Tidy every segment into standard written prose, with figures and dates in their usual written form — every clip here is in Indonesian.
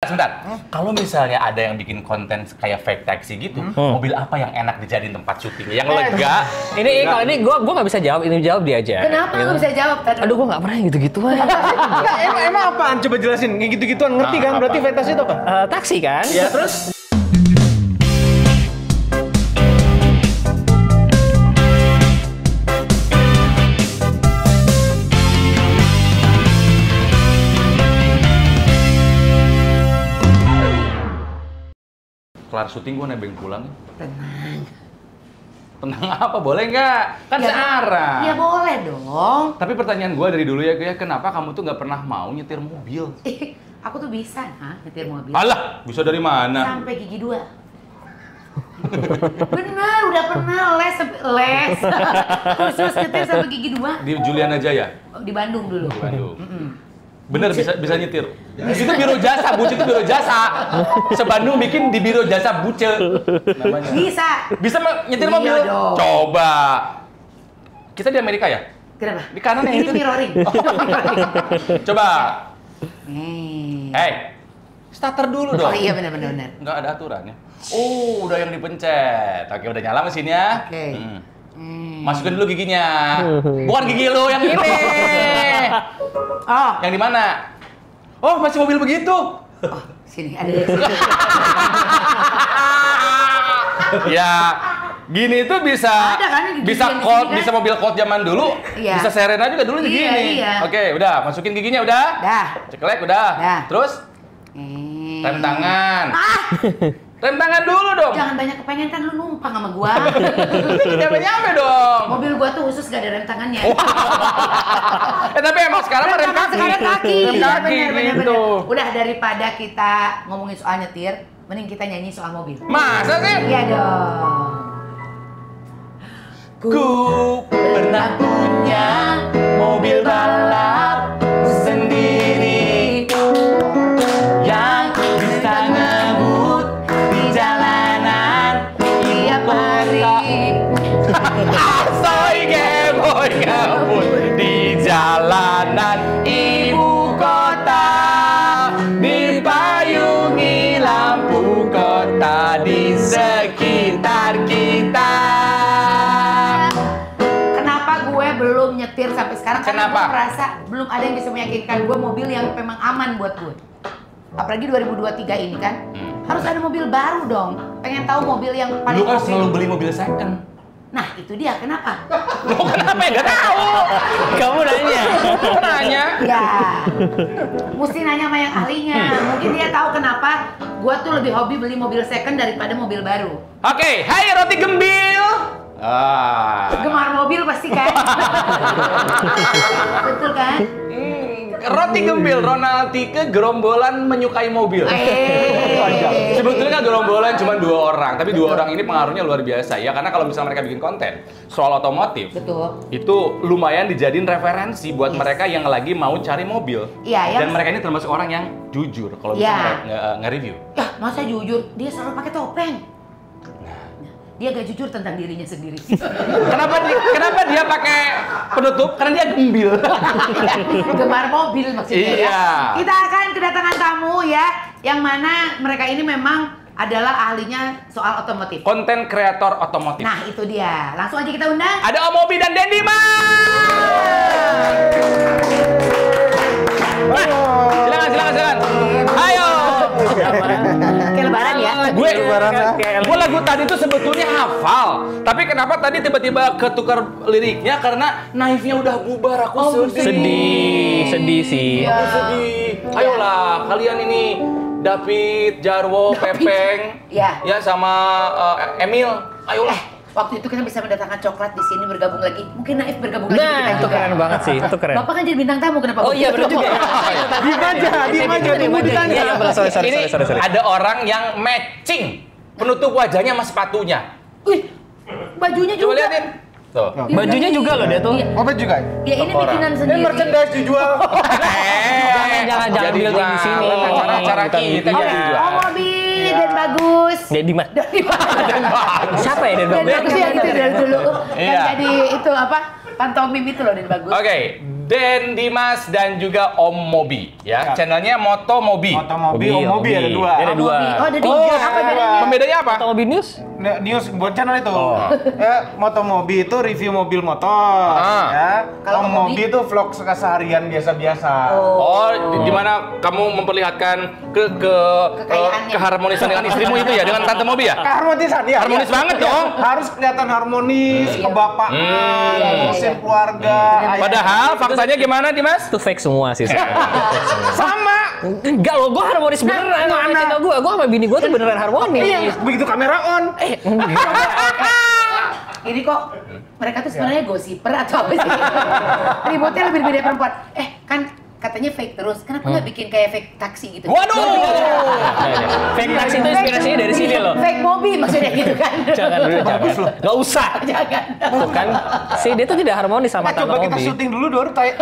Sebentar, kalau misalnya ada yang bikin konten kayak fake taxi gitu, mobil apa yang enak dijadiin tempat syuting? Yang lega. Kalau ini gue nggak bisa jawab, ini jawab dia aja. Kenapa nggak bisa jawab? Aduh, gue nggak pernah gitu-gituan. Emang apaan? Coba jelasin. Yang gitu-gituan ngerti kan? Berarti fake taxi itu apa? Taksi kan? Ya terus? Kelar syuting gue nebeng pulang. Tenang. Tenang apa? Boleh nggak? Kan searah. Ya boleh dong. Tapi pertanyaan gue dari dulu ya, kenapa kamu tuh nggak pernah mau nyetir mobil? Aku tuh bisa, nyetir mobil. Alah, bisa dari mana? Sampai gigi 2. Bener, udah pernah les. Khusus nyetir sampai gigi 2. Di Juliana Jaya? Di Bandung dulu. Di Bandung. Bener, bisa nyetir. Itu biro jasa, Buce itu biro jasa. Se-Bandung bikin di biro jasa Buce namanya. Bisa nyetir mobil? Iya dong. Coba. Kita di Amerika ya? Kenapa? Di kanan yang ini itu. mirroring. Coba. Hey. Starter dulu dong. Oh iya benar. Nggak ada aturannya. Oh, udah yang dipencet. Oke, udah nyala mesinnya. Oke. Masukin dulu giginya. Bukan gigi lo yang ini. Oh. Yang di mana? Oh, masih mobil begitu. Oh, sini ada di sini. Ya, gini tuh bisa. Ada kan, bisa gigi cold, kan? bisa mobil cold zaman dulu. Iya. Bisa Serena juga dulu gini. Iya. Oke, udah, masukin giginya udah. Dah. Ceklek udah. Dah. Terus rem tangan. Rem tangan dulu dong. Jangan banyak kepengen kan lu numpang sama gua. Nyampe dong. Mobil gua tuh khusus gak ada rem tangannya. Tapi emang sekarang rem kaki. Sekarang kaki. Rem kaki Bener. gitu. Udah daripada kita ngomongin soal nyetir, mending kita nyanyi soal mobil. Masa sih? Iya dong. Ku pernah punya mobil balap sendiri yang bisa ngebut di jalanan tiap hari. Asoy geboy ngebut di jalanan ibu kota, dipayungi lampu kota di sekitar kita. Belum nyetir sampai sekarang karena Kenapa? gue merasa belum ada yang bisa meyakinkan gue mobil yang memang aman buat gue. Apalagi 2023 ini kan harus ada mobil baru dong. Pengen tahu mobil yang paling Lu kan selalu beli mobil second. Nah itu dia kenapa? Lo kenapa ya? Gak tahu. Kamu nanya. Nanya. Ya, mesti nanya sama yang ahlinya. Mungkin dia tahu kenapa gue tuh lebih hobi beli mobil second daripada mobil baru. Oke, hai roti gembil. Gemar mobil pasti kan? Betul kan? Roti gembil, Ronald Tike gerombolan menyukai mobil. Sebetulnya kan gerombolan cuma 2 orang, tapi 2 orang ini pengaruhnya luar biasa ya. Karena kalau misalnya mereka bikin konten soal otomotif, betul, itu lumayan dijadiin referensi buat mereka yang lagi mau cari mobil. Iya, dan mereka ini termasuk orang yang jujur kalau misalnya nge-review. Ya, masa jujur? Dia selalu pakai topeng. Dia gak jujur tentang dirinya sendiri. Kenapa dia pakai penutup? Karena dia gembil. Gemar mobil maksudnya ya. Kita akan kedatangan tamu ya, yang mana mereka ini memang adalah ahlinya soal otomotif. Konten kreator otomotif. Nah itu dia. Langsung aja kita undang. Ada Om Obi dan Dendi Silakan. Ayo. Kayak lebaran ya. Gue lagu tadi tuh sebetulnya hafal, tapi kenapa tadi tiba-tiba ketukar liriknya karena naifnya udah bubar. Aku sedih sih. Aku sedih. Ayolah kalian ini David, Jarwo, Pepeng, ya sama Emil. Ayolah. Waktu itu kita bisa mendatangkan coklat di sini bergabung lagi. Mungkin Naif bergabung lagi. Nah, itu keren banget sih. Itu keren. Bapak kan jadi bintang tamu, kenapa? Oh iya benar juga. Diem aja, tunggu ditanya. Sorry. Ada orang yang matching penutup wajahnya sama sepatunya. Wih, bajunya juga. Coba liatin. Tuh. Bajunya juga loh dia tuh. Apa juga? Ya ini bikinan sendiri. Merchandise dijual. Jangan Jadi building di sini. Cara kita Iya. dijual. Om Obi dan Bagus. Dedi mah. Siapa ya Den Dan Bagus? Bagus ya gitu dari dulu. Kan Iya. jadi itu apa? Pantomim itu loh dan Bagus. Oke, Den Dimas dan juga Om Mobi ya. Channelnya Moto Mobi. Moto Mobi, Om Mobi ada dua. Ada dua. Oh, ada tiga. Apa bedanya? Pembedanya apa? Atau Mobi News? News buat channel itu. Ya, Moto Mobi itu review mobil motor. Ya. Kalau Om Om Mobi? Mobi itu vlog keseharian biasa-biasa. Oh, di mana kamu memperlihatkan Kekayaannya. keharmonisan dengan istrimu itu ya, dengan Tante Mobi ya? Keharmonisan ya. Harmonis banget dong. Harus kelihatan harmonis, kebapaan, ngurusin keluarga. Padahal faktanya gimana, Dimas? Itu fake semua sih. Sama. Enggak loh, gue harmonis beneran sama channel gue. Gue sama bini gue tuh beneran harmonis. Iya, begitu kamera on. Ini kok mereka tuh sebenarnya gosiper atau apa sih? Ributnya lebih beda perempuan. Kan katanya fake terus. Kenapa nggak bikin kayak fake taksi gitu? Waduh! Fake taksi itu inspirasinya dari sini loh. Fake mobil maksudnya gitu kan? Jangan dulu, jangan. Nggak usah. Jangan. Tuh kan, si dia tuh tidak harmonis sama Nah, Tante coba kita Mobi. syuting dulu baru tayang.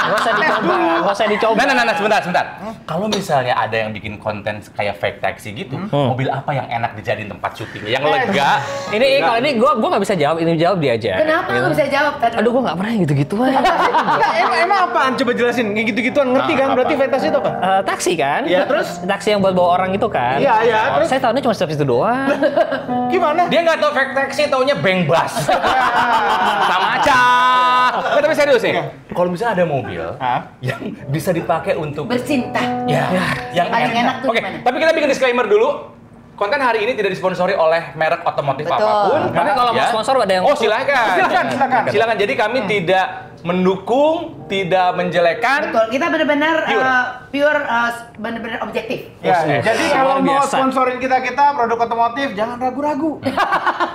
Nggak usah dicoba, nggak usah dicoba. Nah, sebentar. Kalau misalnya ada yang bikin konten kayak fake taxi gitu, mobil apa yang enak dijadiin tempat syuting? Yang lega. Ini kalau ini gue nggak bisa jawab, ini jawab dia aja. Kenapa nggak bisa jawab? Aduh, gue nggak pernah gitu-gituan. Enggak, emang apaan? Coba jelasin. Kayak gitu-gituan ngerti kan? Berarti fantasi itu apa? Taksi kan? Iya, terus? Taksi yang buat bawa orang itu kan? Iya, terus? Saya tahunya cuma setiap itu doang. Gimana? Dia nggak tahu fake taxi, taunya bank bus. Sama aja. Tapi serius nih, kalau misalnya ada mobil yang bisa dipakai untuk Bercinta. yang Paling enak tuh Oke, gimana? tapi kita bikin disclaimer dulu. Konten hari ini tidak disponsori oleh merek otomotif Betul. apapun. Tapi kalau mau sponsor ada yang silakan. Silakan. Jadi kami tidak mendukung, tidak menjelekan. Betul. Kita benar-benar Pure. benar-benar objektif. Ya, jadi kalau Luar mau biasa. sponsorin kita produk otomotif jangan ragu-ragu.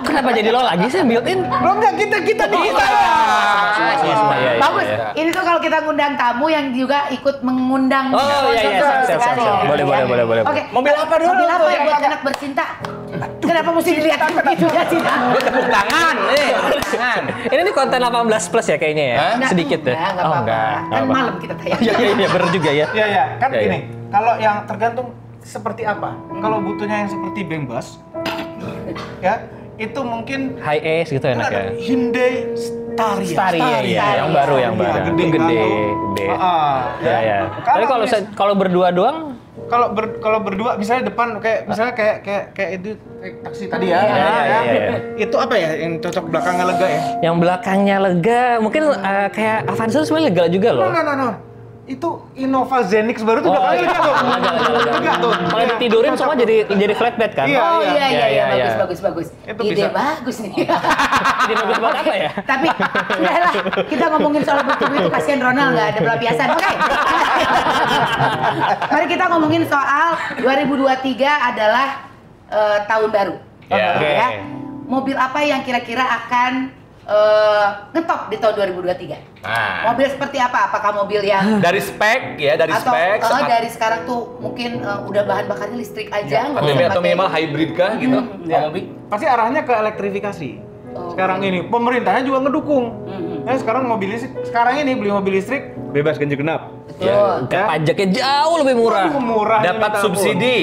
Kenapa jadi lo lagi sih built in? Belum enggak kita nih. Iya. Bagus. Ini tuh kalau kita ngundang tamu yang juga ikut mengundang. Oh, iya. Siap. Boleh. Oke. Mobil apa dulu? Mobil apa yang buat anak bercinta? Kenapa mesti dilihat begitu ya sih? Tepuk tangan, tangan. Ini nih konten 18 plus ya kayaknya ya? Sedikit deh. Enggak apa-apa. Kan malam kita tayang. Iya, bener juga ya. Iya, kan Ya, gini. Kalau yang tergantung seperti apa. Kalau butuhnya yang seperti Bembas, ya itu mungkin High ace gitu enak ya. Hyundai Staria. Staria, yang baru. Iya, gede. Gede. Ya. Tapi kalau berdua doang, kalau berdua misalnya depan kayak itu taksi tadi ya. Iya. Itu apa ya yang cocok belakangnya lega ya? yang belakangnya lega, mungkin kayak Avanza sebenarnya lega juga loh. No. Itu Innova Zenix baru tuh belakangnya lega tuh. Lega tuh. Kalau ditidurin semua jadi flatbed kan? Iya. Oh iya, Iya. bagus. Itu Ide bisa. bagus nih. Jadi bagus buat apa ya? Tapi udahlah, kita ngomongin soal butuh itu kasihan Ronald nggak ada pelampiasan. Oke. Mari kita ngomongin soal 2023 adalah tahun baru. Ya. Ya. Mobil apa yang kira-kira akan ngetop di tahun 2023? Nah, Mobil seperti apa? Apakah mobil yang dari spek ya, dari atau spek. dari sekarang tuh mungkin udah bahan bakarnya listrik aja nggak Atau usah atau pakai- minimal hybrid kah gitu? Ya. Mobil. Pasti arahnya ke elektrifikasi. Sekarang ini pemerintahnya juga ngedukung. Sekarang mobil listrik, sekarang ini beli mobil listrik bebas ganjil genap. Betul. Pajaknya jauh lebih murah. Aduh, murah. Dapat minta ampun. subsidi.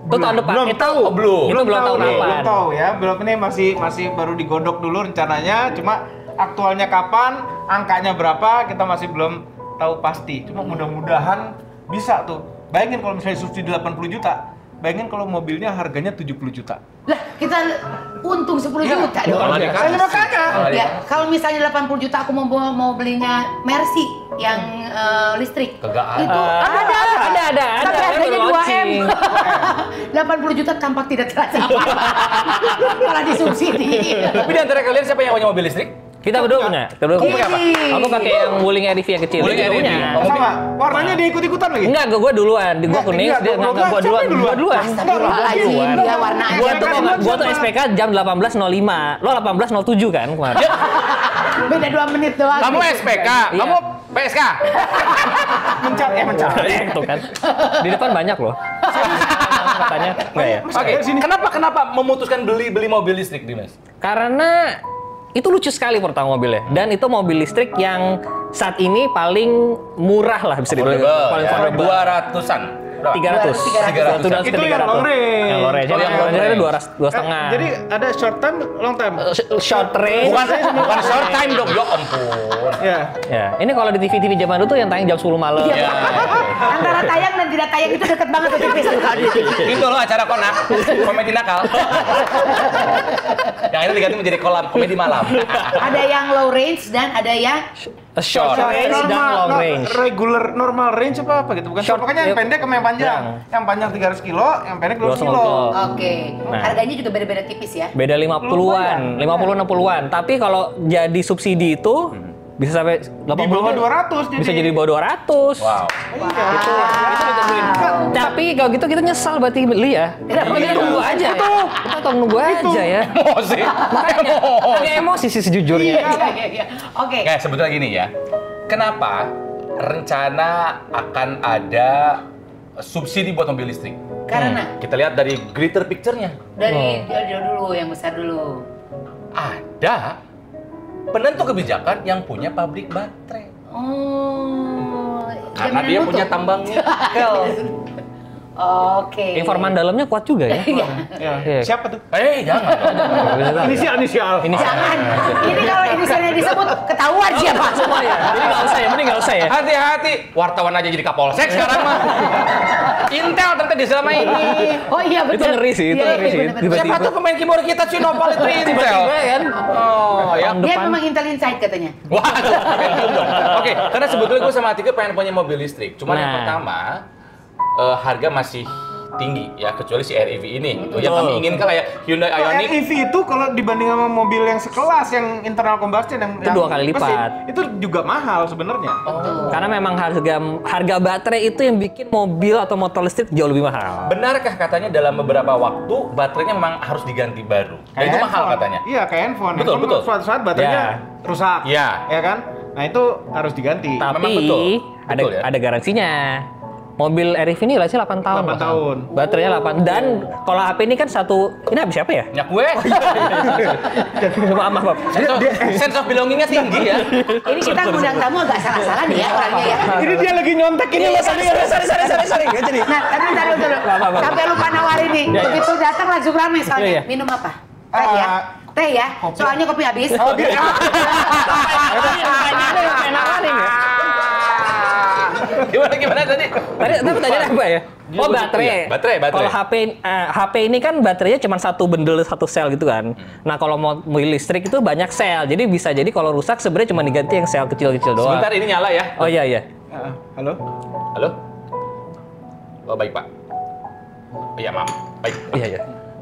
Itu tahun depan. Belum Itu- tahu. Oh, belum. Itu belum tahu nih, kapan. belum tahu ya. Belum ini masih baru digodok dulu rencananya. Cuma aktualnya kapan, angkanya berapa kita masih belum tahu pasti. Cuma mudah-mudahan bisa tuh. Bayangin kalau misalnya subsidi 80 juta. Bayangin kalau mobilnya harganya 70 juta. Lah, kita untung 10 juta dong. Malah dikasih. Makanya. Ya, kalau misalnya 80 juta aku mau belinya Mercy yang listrik. Kagak Itu ada. Tapi harganya Itu 2M. launching. 80 juta tampak tidak terasa apa-apa. Malah disubsidi. Tapi di antara kalian siapa yang punya mobil listrik? Kita berdua punya. Kamu punya apa? Aku pakai yang Wuling RV yang kecil. Wuling Dia RV. punya. Oh, Sama, warnanya dia ikut-ikutan lagi. Enggak, gue duluan. Gue Enggak, kuning, iya, dia dua- enggak gua dua- duluan. Astagfirullahaladzim, dia warnanya. Gua tuh SPK jam 18.05. Lo 18.07 kan kemarin? Beda 2 menit doang. Kamu SPK, Iya. kamu PSK. Mencat. Tuh kan. Di depan banyak loh. Katanya enggak ya? Oke, kenapa memutuskan beli mobil listrik, Dimas? Karena itu lucu sekali pertama mobilnya. Dan itu mobil listrik yang saat ini paling murah lah bisa dibilang. Paling affordable. 200-an. 300. 300. Itu yang long range. Yang long range. Oh, Yang yang long range long itu range. 2,5. Jadi ada short time, long time. Short range. Bukan short time dong, ya ampun. Ya. Ya, ini kalau di TV-TV zaman dulu tuh yang tayang jam 10 malam. Iya. Antara tayang dan tidak tayang itu deket banget tuh tipis tuh. Itu loh acara konak, komedi nakal. Yang ini diganti menjadi kolam komedi malam. Ada yang low range dan ada yang Short range dan long range. Regular normal range apa gitu? Bukan short, pokoknya yang ya, pendek sama yang panjang. Yang panjang 300 kilo, yang pendek 200 kilo. Oke. Nah. Harganya juga beda-beda tipis ya. Beda 50-an, 50-60-an. Tapi kalau jadi subsidi itu bisa sampai 80 Di bawah 200 jadi. bisa jadi di bawah 200. Wow. Itu ditentuin. Tapi kalau gitu kita nyesal berarti beli ya. Kenapa kita tunggu aja ya? Kita tunggu aja ya. Emosi. Agak emosi sih sejujurnya. Iya. Oke. Kayak sebetulnya gini ya. Kenapa rencana akan ada subsidi buat mobil listrik? Karena Kita lihat dari greater picture-nya. dari dulu yang besar dulu. Ada penentu kebijakan yang punya pabrik baterai. Oh. Karena jaminan dia mutu. punya tambang nikel. Oke. Informan dalamnya kuat juga ya. Iya. Ya. Siapa tuh? Jangan. Inisial. Jangan. Ini kalau inisialnya disebut ketahuan siapa. Semua ya. Jadi nggak usah ya, mending nggak usah ya. Hati-hati, wartawan aja jadi kapolsek sekarang mah. Intel ternyata di selama ini. Oh iya betul. Itu ngeri sih, itu Iya, ngeri sih. bener-bener. Tiba-tiba. Siapa tuh pemain keyboard kita Sinopal itu Intel? Tiba-tiba kan. Oh, ya. Tahun Dia depan. memang Intel Inside katanya. Wah, oke, karena sebetulnya gue sama Tika pengen punya mobil listrik. Cuman yang Nah. pertama, harga masih tinggi ya, kecuali si REV ini. Itu yang Betul. kami inginkan kayak Hyundai Kalau Ioniq. EV itu kalau dibanding sama mobil yang sekelas yang internal combustion yang Itu 2 kali mesin, lipat. itu juga mahal sebenarnya. Karena memang harga baterai itu yang bikin mobil atau motor listrik jauh lebih mahal. Benarkah katanya dalam beberapa waktu baterainya memang harus diganti baru? Dan itu mahal handphone. katanya. Iya, kayak handphone. Betul, Handphone betul. Suatu saat baterainya Ya. rusak. Iya. Ya kan? Nah, itu harus diganti. Memang Tapi betul. ada Betul ya? ada garansinya. Mobil REV ini sih 8 tahun. 8 tahun. Baterainya 8 dan kalau HP ini kan ini habis siapa ya? Nyak gue. Maaf. Sense of belongingnya tinggi ya. Ini kita ngundang tamu agak salah-salah nih ya orangnya ya. Ini dia lagi nyontek ini loh. Sorry. Nggak jadi. Nah, tapi tadi dulu. Apa. Sampai lupa nawarin nih. Ya, ya. Begitu datang langsung rame soalnya. Iya, iya. Minum apa? Teh ya? Teh ya? Soalnya kopi habis. Gimana tadi? Tadi apa ya? Oh, baterai. Baterai. Kalau HP ini kan baterainya cuma satu bundle, satu sel gitu kan. Nah, kalau mobil listrik itu banyak sel. Jadi bisa jadi kalau rusak sebenarnya cuma diganti yang sel kecil-kecil doang. Sebentar ini nyala ya. Oh iya. Halo? Halo? Oh baik Pak. Iya maaf. Baik.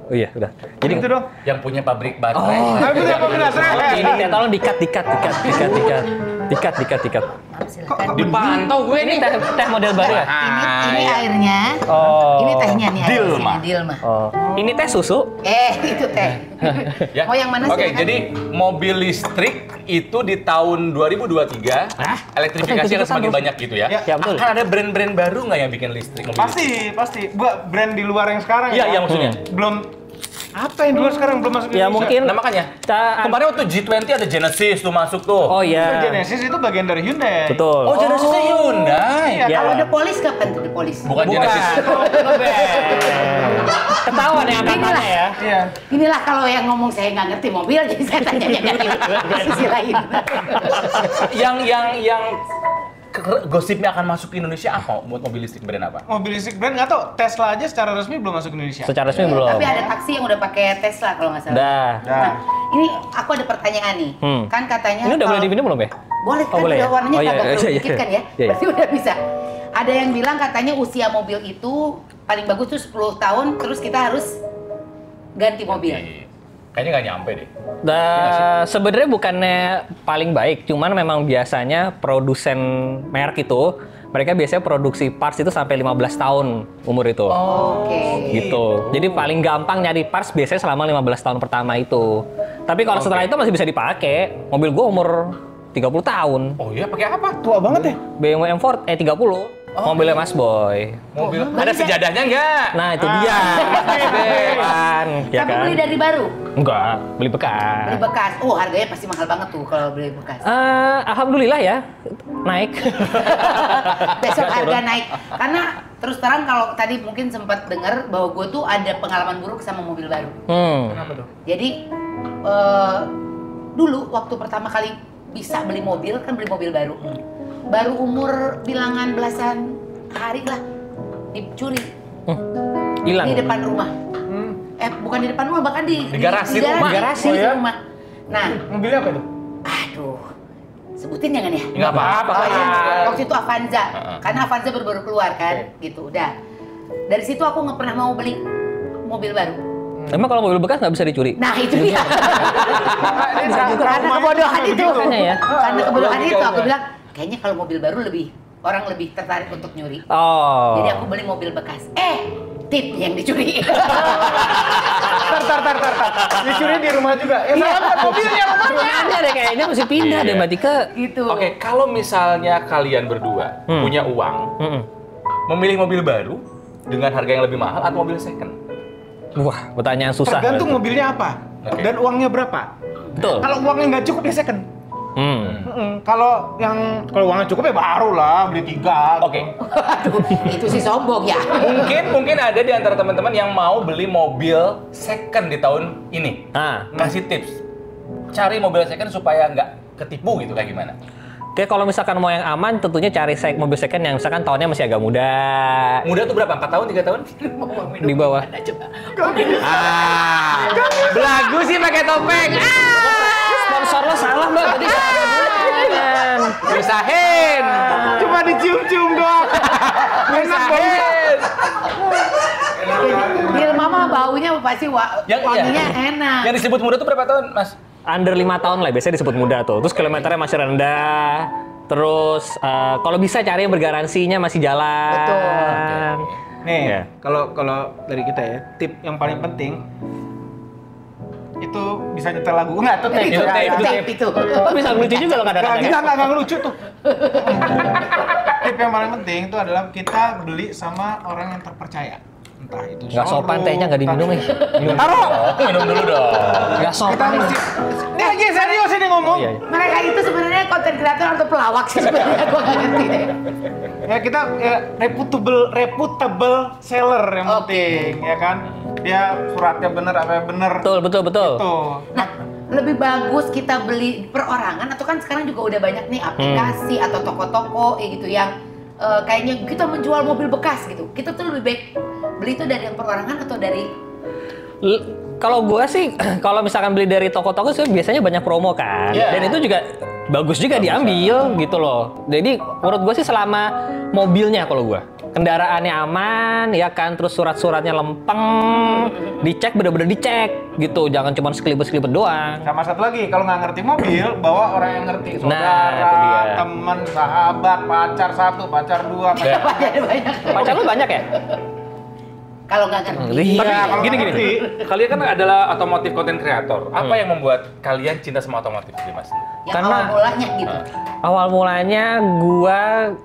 Oh iya, udah. Jadi Itu dong. Yang punya pabrik baterai. Tapi itu apa benar? ini tolong dikat. Silakan. Dipantau gue Ini nih. teh model baru ya? Ini airnya. Oh. Ini tehnya nih. Dilma. Dilma. Oh. Ini teh susu. Itu teh. Ya. Mau yang mana Oke, silakan. jadi mobil listrik itu di tahun 2023 elektrifikasi akan semakin banyak gitu ya. Ya, betul. Akan ada brand-brand baru nggak yang bikin listrik mobil listrik? Pasti. Buat brand di luar yang sekarang Iya, ya. iya maksudnya. Belum apa yang di luar sekarang belum masuk Ya Indonesia. mungkin. Nah makanya kemarin waktu G20 ada Genesis tuh masuk tuh. Oh Itu iya. Genesis itu bagian dari Hyundai. Betul. Oh, Genesisnya Hyundai. Iya, Ya. Kalau The Police kapan tuh The Police? Bukan Genesis. Ketahuan ya angkatannya ya. Iya. Inilah kalau yang ngomong saya nggak ngerti mobil, jadi saya tanya dari sisi lain. yang gosipnya akan masuk ke Indonesia apa? Buat mobil listrik brand apa? Mobil listrik brand nggak tau. Tesla aja secara resmi belum masuk Indonesia. Secara resmi belum. Tapi ada taksi yang udah pakai Tesla kalau nggak salah. Dah. Nah, ini aku ada pertanyaan nih. Hmm. Kan katanya Ini udah boleh kalau- diminum belum ya? Boleh Oh, kan boleh udah ya? warnanya Oh, iya, agak iya, perlu iya, dikit kan ya? iya, iya. Berarti udah bisa. Ada yang bilang katanya usia mobil itu paling bagus tuh 10 tahun, terus kita harus ganti mobil. Kayaknya nggak nyampe deh. Sebenarnya bukannya paling baik, cuman memang biasanya produsen merek itu mereka biasanya produksi parts itu sampai 15 tahun umur itu. Oke. Gitu. Jadi paling gampang nyari parts biasanya selama 15 tahun pertama itu. Tapi kalau setelah itu masih bisa dipakai. Mobil gua umur 30 tahun. Oh iya, pakai apa? Tua banget ya. BMW M4 30. Mobilnya Mas Boy. Mobil. Oh, Ada beli sejadahnya nggak? Nah, itu dia. Kan, ya Tapi kan? beli dari baru. Enggak, beli bekas. Beli bekas. Oh, harganya pasti mahal banget tuh kalau beli bekas. Alhamdulillah ya, naik. Besok Nggak harga turun. naik. Karena terus terang kalau tadi mungkin sempat dengar bahwa gue tuh ada pengalaman buruk sama mobil baru. Kenapa tuh? Jadi dulu waktu pertama kali bisa beli mobil kan beli mobil baru. Baru umur bilangan belasan hari lah dicuri Hilang. di depan rumah. Bukan di depan rumah, bahkan di garasi rumah. Di garasi Oh, ya? rumah. Nah, Mobilnya apa itu? aduh, sebutin jangan ya? Nggak apa-apa. Oh, iya. Kan. Waktu itu Avanza, karena Avanza baru keluar kan, gitu. Udah. Dari situ aku nggak pernah mau beli mobil baru. Emang kalau mobil bekas nggak bisa dicuri? Nah itu dia. Bisa juga. Karena kebodohan itu. Makanya ya. Karena kebodohan itu aku bilang, kayaknya kalau mobil baru orang lebih tertarik untuk nyuri. Oh. Jadi aku beli mobil bekas. Tip yang dicuri. Tar. Dicuri di rumah juga. Sama mobilnya rumahnya. Ada deh kayaknya mesti pindah Iya. deh Mbak Tika. Gitu. Oke, kalau misalnya kalian berdua punya uang, memilih mobil baru dengan harga yang lebih mahal atau mobil second? Wah, pertanyaan susah. Tergantung mobilnya apa Oke. dan uangnya berapa. Betul. Kalau uangnya nggak cukup ya second. Kalau uangnya cukup ya baru lah beli 3. Oke. Aduh, itu sih sombong ya. Mungkin ada di antara teman-teman yang mau beli mobil second di tahun ini. Nah, Kasih tips. Cari mobil second supaya nggak ketipu gitu kayak gimana? oke kalau misalkan mau yang aman tentunya cari mobil second yang misalkan tahunnya masih agak muda. Muda tuh berapa? 4 tahun, 3 tahun? Di bawah. Belagu sih pakai topeng. Sponsor lo salah Mbak. Tadi jangan. Pisahin. Cuma dicium-cium doang. Enak banget. Di mama baunya pasti wanginya enak. Yang disebut muda tuh berapa tahun, Mas? Under 5 tahun lah biasanya disebut muda tuh. Terus kilometernya masih rendah. Terus kalau bisa cari yang bergaransinya masih jalan. Betul. Nih, Ya. kalau dari kita ya, tip yang paling penting itu bisa nyetel lagu. Enggak, itu tape. Itu Ya, ya. tape itu. Oh bisa lucu juga loh kadang-kadang. Nggak ngelucu tuh. Tip yang paling penting itu adalah kita beli sama orang yang terpercaya. Entah itu Nggak sopan tehnya nggak diminum ya. Taruh. Minum dulu dong. Nggak Kita sopan. mesti. Ini lagi serius ini ngomong. Iya. Mereka itu sebenarnya konten kreator atau pelawak sih sebenarnya, gua nggak ngerti deh. Ya kita reputable seller yang Oke. penting, ya kan? Dia suratnya bener apa yang bener. Betul. Tuh. Nah, lebih bagus kita beli perorangan atau kan sekarang juga udah banyak nih aplikasi atau toko-toko gitu yang kayaknya kita menjual mobil bekas gitu. Kita tuh lebih baik beli itu dari yang perorangan atau dari Kalau gua sih, kalau misalkan beli dari toko-toko sih biasanya banyak promo kan, Iya. dan itu juga bagus juga diambil gitu loh. Jadi menurut gua sih selama mobilnya kalau gua kendaraannya aman, ya kan, terus surat-suratnya lempeng, dicek bener-bener dicek gitu, jangan cuma sekelibet-sekelibet doang. Sama satu lagi, kalau nggak ngerti mobil, bawa orang yang ngerti. Nah, itu dia. Saudara, teman, sahabat, pacar 1, pacar 2, pacar banyak. Pacar lu banyak ya? Kalau nggak ngerti. Iya. Tapi kalau gini, ngerti. kalian kan adalah otomotif content creator. Apa yang membuat kalian cinta sama otomotif sih, Mas? Yang Karena- awal mulanya gitu. Awal mulanya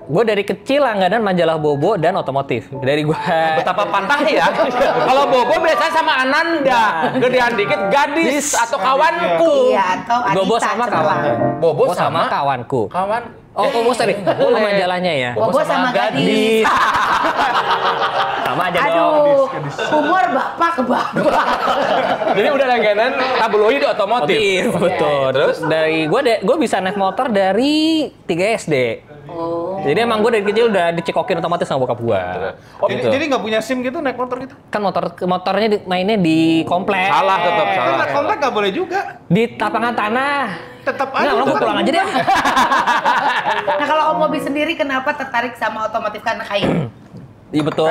gua dari kecil langganan majalah Bobo dan otomotif. Dari gua Betapa patah ya. Kalau Bobo biasanya sama Ananda, gedean dikit gadis atau kawanku. Iya, atau Anita. Bobo sama celah. kawanku. Bobo Bobo sama kawanku. Kawan. Oh, sorry. Oh, majalahnya ya. Bobo sama gadis. Sama aja dong. Aduh, humor bapak ke bapak. Jadi udah langganan tabloid otomotif. Betul. Terus? Dari gua bisa naik motor dari 3 SD. Oh. Jadi emang gue dari kecil udah dicekokin otomatis sama bokap gua. Oh, Gitu. Jadi nggak punya SIM gitu naik motor gitu? Kan motornya mainnya di komplek. Salah tetap salah. Kan naik komplek nggak boleh juga. Di lapangan tanah. Tetap Nah, aja. lo pulang aja deh. Nah, kalau Om Mobi sendiri kenapa tertarik sama otomotif karena kain? Iya betul.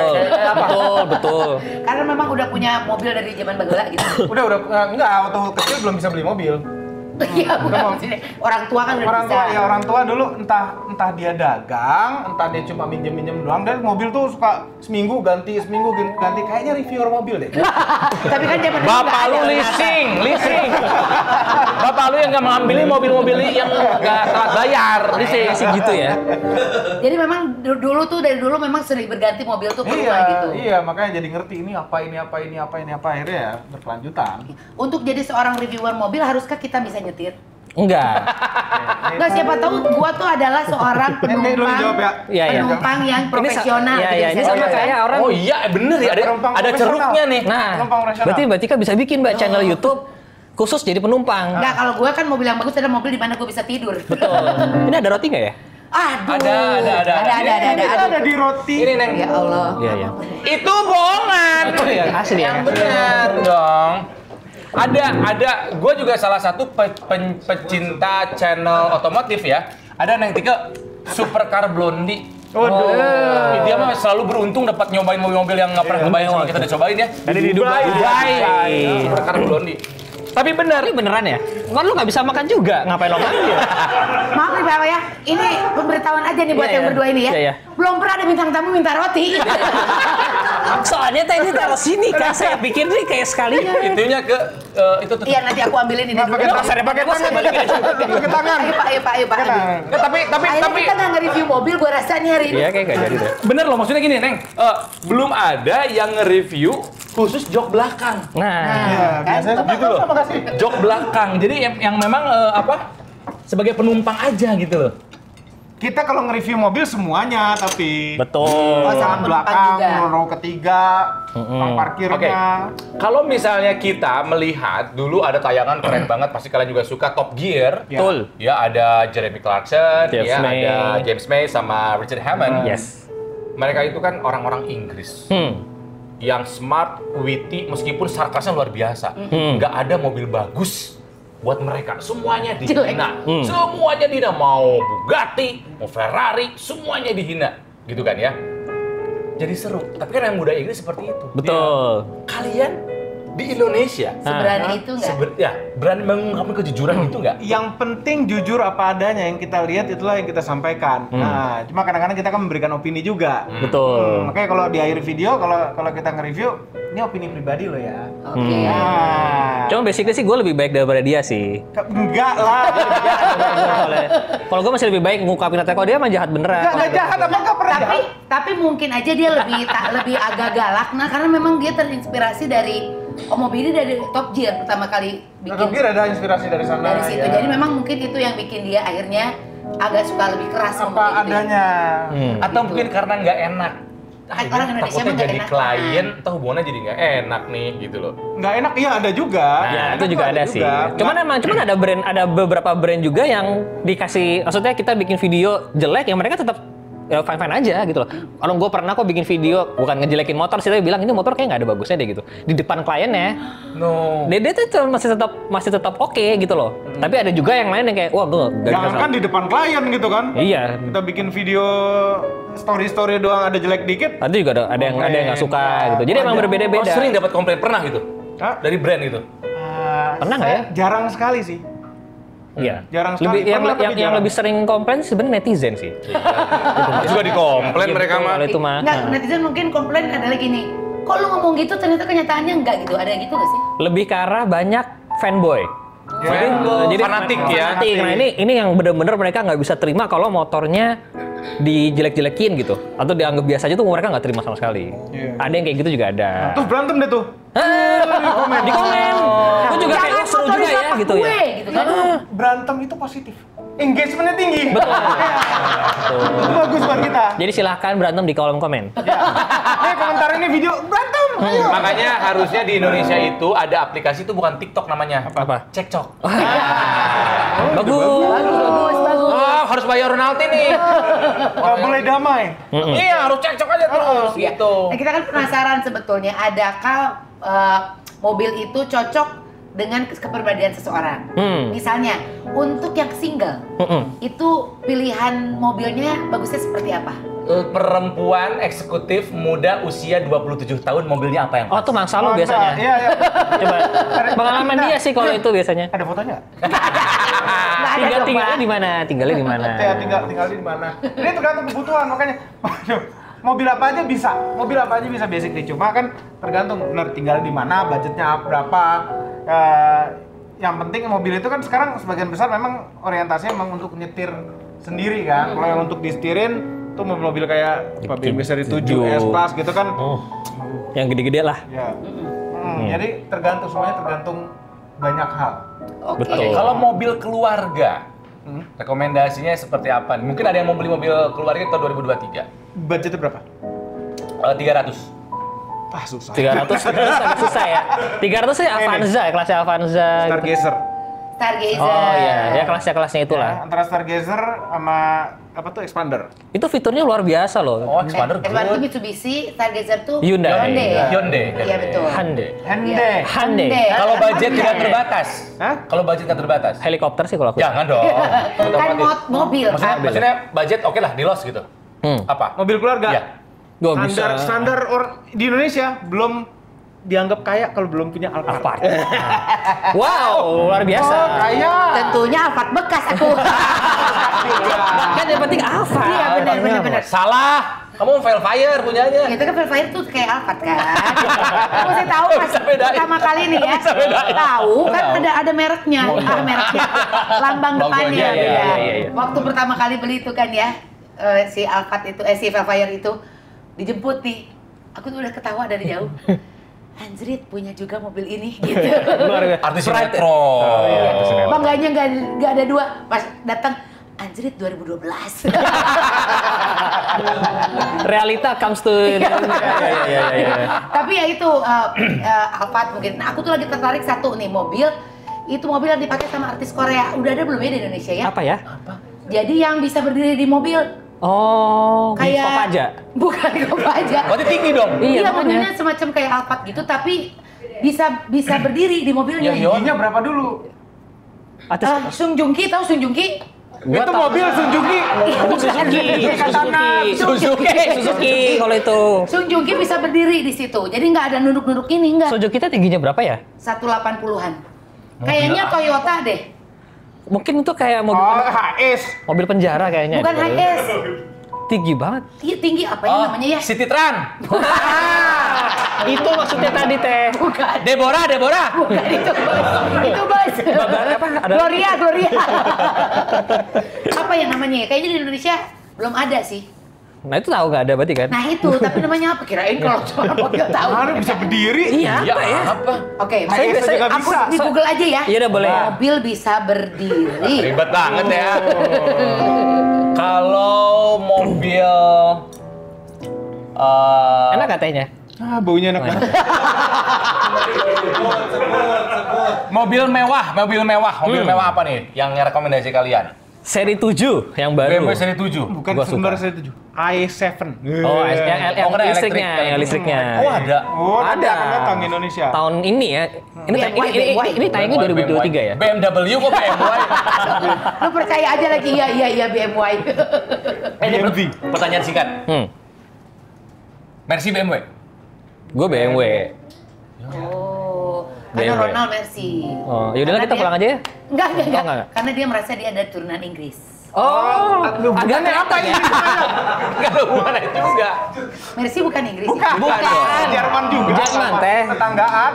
Betul. Karena memang udah punya mobil dari zaman bageula gitu. Udah enggak, waktu kecil belum bisa beli mobil. Iya, bukan maksudnya. Orang tua kan udah Orang bisa. tua ya, orang tua dulu entah dia dagang, entah dia cuma minjem doang. Dan mobil tuh suka seminggu ganti kayaknya reviewer mobil deh. Tapi kan zaman dulu nggak Bapak ada lu ternyata. leasing. Bapak lu yang nggak mengambil mobil-mobil yang nggak telat bayar, leasing. Sih gitu ya. Jadi memang dari dulu memang sering berganti mobil tuh ke rumah gitu. Iya, makanya jadi ngerti ini apa akhirnya ya berkelanjutan. Untuk jadi seorang reviewer mobil haruskah kita bisa nyetir? Enggak. Enggak, siapa tahu gua tuh adalah seorang Ini dulu dijawab ya. Iya, iya. penumpang yang profesional. Iya, gitu. iya. Ini Bisa sama juga kayak kan? orang. Oh iya, bener ya, Penumpang ada profesional. ceruknya nih. Nah, Penumpang profesional. berarti Mbak Tika bisa bikin channel YouTube khusus jadi penumpang. Enggak, kalau gua kan mobil yang bagus adalah mobil di mana gua bisa tidur. Betul. Ini ada roti nggak ya? Aduh. Ada. Ada di roti. Ini Neng. Ya Allah. Iya, iya. Itu bohongan. Oh, iya. Asli ya? Yang benar dong. Ada. Gue juga salah satu pecinta channel otomotif ya. Ada Neng Tika Supercar Blondie. Waduh. Dia mah selalu beruntung dapat nyobain mobil-mobil yang nggak pernah kebayang kalau kita udah cobain ya. Ada di Dubai. Dubai. Supercar Blondie. Tapi benar. Ini beneran ya? Kan lu nggak bisa makan juga, ngapain lo manggil? Maaf nih Bapak ya, ini pemberitahuan aja nih buat Iya, yang iya. berdua ini ya. Iya, iya. Belum pernah ada bintang tamu minta roti. Soalnya tadi taruh sini kan, saya pikir nih kayak sekalian. Itunya ke itu tuh. Iya, nanti aku ambilin ini dulu. Pakai tangan, pakai tangan. Ayo Pak. Pakai tangan. Akhirnya kita nggak nge-review mobil, gue rasa nih hari ini. Iya, kayak nggak jadi deh. Bener loh, maksudnya gini Neng. Belum ada yang nge-review khusus jok belakang. Nah, Iya, biasanya gitu loh. Makasih. Jok belakang. Jadi yang memang sebagai penumpang aja gitu loh. Kita kalau nge-review mobil semuanya, tapi betul. Oh, sama Ruang penumpang belakang, juga. row ketiga, ruang parkirnya. Kalau misalnya kita melihat dulu ada tayangan keren banget, pasti kalian juga suka Top Gear. Ya. Betul. Ya ada Jeremy Clarkson, James ya May. ada James May sama Richard Hammond. Yes. Mereka itu kan orang-orang Inggris. Yang smart, witty, meskipun sarkasnya luar biasa. Nggak ada mobil bagus buat mereka. Semuanya dihina. Semuanya dihina. Mau Bugatti, mau Ferrari, semuanya dihina. Gitu kan ya. Jadi seru. Tapi kan yang muda Inggris seperti itu. Betul. Kalian di Indonesia Seberani itu nggak? berani mengungkapkan kejujuran itu nggak? Yang penting jujur apa adanya, yang kita lihat itulah yang kita sampaikan. Nah, cuma kadang-kadang kita kan memberikan opini juga. Betul. Makanya kalau di akhir video, kalau kita nge-review, ini opini pribadi lo ya. Oke. Nah, Cuma basically sih gue lebih baik daripada dia sih. enggak lah. Kalau gue masih lebih baik ngungkapin kata, kalau dia mah jahat beneran. Enggak jahat apa enggak pernah jahat. Tapi mungkin aja dia lebih agak galak, nah karena memang dia terinspirasi dari Omobili dari Top Gear pertama kali bikin Top Gear ada inspirasi dari sana. dari situ. ya. Jadi memang mungkin itu yang bikin dia akhirnya agak suka lebih keras apa ngomong gitu ya. adanya. Atau mungkin karena nggak enak. Orang Indonesia takutnya mah nggak jadi enak. klien, atau hubungannya jadi nggak enak nih gitu loh. Nggak enak, iya ada juga. Ya, Enak itu juga tuh ada sih. juga. Cuman ada beberapa brand juga yang dikasih, maksudnya kita bikin video jelek yang mereka tetap ya fine aja gitu loh. Kalau gue pernah kok bikin video bukan ngejelekin motor sih, tapi bilang ini motor kayak nggak ada bagusnya deh gitu. Di depan kliennya, No. dia tuh masih tetap oke gitu loh. Tapi ada juga yang lain yang kayak wah gue nggak Jangan kan di depan klien gitu kan. Iya. Kita bikin video story doang ada jelek dikit. Nanti juga ada yang nggak suka gitu. Jadi emang Oh, berbeda-beda. sering dapat komplain pernah gitu? Hah? Dari brand gitu? Pernah nggak ya? Jarang sekali sih. Iya. Jarang sekali. Lebih, Pernah, tapi yang jarang. lebih sering komplain sebenarnya netizen sih. Juga dikomplain Iya, mereka betul, mah. kalau itu mah. Nggak, netizen mungkin komplain adalah gini, kok lu ngomong gitu ternyata kenyataannya enggak gitu, ada gitu nggak sih? Lebih ke arah banyak fanboy. Jadi fanatik ya. Fanatik. Nah ini yang bener-bener mereka nggak bisa terima kalau motornya dijelek-jelekin gitu, atau dianggap biasa aja tuh mereka nggak terima sama sekali. Iya. Ada yang kayak gitu juga ada. Terus berantem deh tuh. Di komen. Itu juga kayak Jangan oh, seru motorin juga ya bapak gitu gue, ya. gitu kan. Berantem itu positif. Engagementnya tinggi. Betul. Itu bagus buat kita. Jadi silahkan berantem di kolom komen. Komentar ini video berantem. Ayo. Makanya harusnya di Indonesia itu ada aplikasi itu bukan TikTok namanya. Apa? Cekcok. Bagus. Bagus. Oh, harus bayar royalti nih. Nggak boleh damai. Iya, harus cekcok aja terus gitu. Nah, kita kan penasaran sebetulnya, adakah mobil itu cocok dengan kepribadian seseorang? Misalnya, untuk yang single, itu pilihan mobilnya bagusnya seperti apa? perempuan eksekutif muda usia 27 tahun mobilnya apa yang Oh, tuh Mangsa lu biasanya. Iya, iya. Coba pengalaman dia sih kalau itu biasanya. Ada fotonya? Tinggalnya di mana? Tinggalnya di mana? Ya, tinggal di mana. Ini tergantung kebutuhan, makanya mobil apa aja bisa. Mobil apa aja bisa basic nih. Cuma kan tergantung benar tinggal di mana, budgetnya berapa. Yang penting mobil itu kan sekarang sebagian besar memang orientasinya memang untuk nyetir sendiri kan. Kalau yang untuk disetirin tuh mobil-mobil kayak BMW seri 7 S Class gitu kan. Oh, yang gede-gede lah. Ya. Jadi semuanya tergantung banyak hal. Oke. Betul. Kalau mobil keluarga, rekomendasinya seperti apa? Mungkin ada yang mau beli mobil keluarga tahun 2023. Budgetnya berapa? 300. Ah, susah. 300 agak susah ya. 300 sih Avanza, kelasnya Avanza. Gitu. Stargazer. Stargazer. Oh iya, ya kelasnya itulah. Ya, antara Stargazer sama apa tuh Expander. Itu fiturnya luar biasa loh. Oh, Expander Expander tuh good. Mitsubishi, Stargazer tuh Hyundai. Hyundai. Iya betul. Hyundai. Hyundai. Hyundai. Kalau budget tidak Hyundai. terbatas. Hah? Kalau budget tidak terbatas. Helikopter sih kalau aku. Jangan dong. Kan Otomatis. mobil. Maksudnya budget oke lah di los gitu. Apa? Mobil keluarga. Iya. Gak bisa. Standar di Indonesia belum dianggap kaya kalau belum punya Alphard. Alphard. Wow, luar biasa. Oh, kaya. Tentunya Alphard bekas aku. Kan yang penting Alphard. Iya benar. Salah. Kamu Velfire punyanya. Itu kan Velfire tuh kayak Alphard kan. Kamu mesti tahu pas Bisa bedain. pertama kali nih ya. Bisa bedain. Tahu kan Tahu. ada mereknya. Mereknya. Lambang Logonya, depannya iya, beda. iya. Waktu pertama kali beli itu kan ya si Alphard itu si Velfire itu dijemput nih. Aku tuh udah ketawa dari jauh. Anjrit punya juga mobil ini gitu. Luar biasa. Artis sinetron. Bangganya nggak ada dua. Pas datang Anjrit 2012. Realita comes to iya. Tapi ya itu Alphard mungkin. Nah, aku tuh lagi tertarik satu nih mobil. Itu mobil yang dipakai sama artis Korea. Udah ada belum ya di Indonesia ya? Apa ya? Jadi yang bisa berdiri di mobil. Oh, Kayak Kopaja. Bukan Kopaja. Berarti tinggi dong. Iya, Iya, makanya. mobilnya semacam kayak Alphard gitu tapi bisa berdiri di mobilnya. Ya, Tingginya berapa dulu? Artis Sung Joong Ki, tahu Sung Joong Ki? Gua Itu tahu. mobil Suzuki. Suzuki kalau itu. Sung Joong Ki bisa berdiri di situ. Jadi nggak ada nunduk-nunduk ini, nggak. Suzuki kita tingginya berapa ya? 180-an. Kayaknya Toyota deh. Mungkin itu kayak mobil Oh, HS. mobil penjara kayaknya. Bukan HS. Tinggi banget. Tinggi apa ya namanya ya? City Tran. Itu maksudnya tadi teh. Bukan. Deborah. Bukan itu bos. Itu bos. Apa? Ada Gloria. Apa ya namanya ya? Kayaknya di Indonesia belum ada sih. Nah itu tahu nggak ada berarti kan? Nah itu, tapi namanya apa? Kirain kalau soal mobil tahu. Mana bisa berdiri? Iya apa ya? Apa? Oke, Saya biasanya nggak aku bisa. di Google aja ya. Iya udah boleh ya. Mobil bisa berdiri. Ribet banget ya. Kalau mobil Enak katanya. Ah, baunya enak banget. mobil mewah apa nih yang rekomendasi kalian? Seri 7 yang baru. BMW seri 7. Bukan Gua sebentar suka. saya 7. i7. Oh, yang kena listriknya, elektrik. yang listriknya. Oh, ada. Oh, nanti Ada. akan datang Indonesia. Tahun ini ya. Ini tayangnya 2023 ya. BMW kok BMW? Lu percaya aja lagi, iya BMW. BMW. Pertanyaan singkat. Mercy BMW. Gue BMW. Oh, karena BMW. Ronald Mercy. Oh, yaudahlah kita pulang aja ya. Enggak. enggak. Karena dia merasa dia ada turunan Inggris. Oh, agaknya apa ya? Enggak ada hubungannya juga. Mercy bukan Inggris. Bukan. Bukan. Jerman juga. Jerman, teh. Tetanggaan.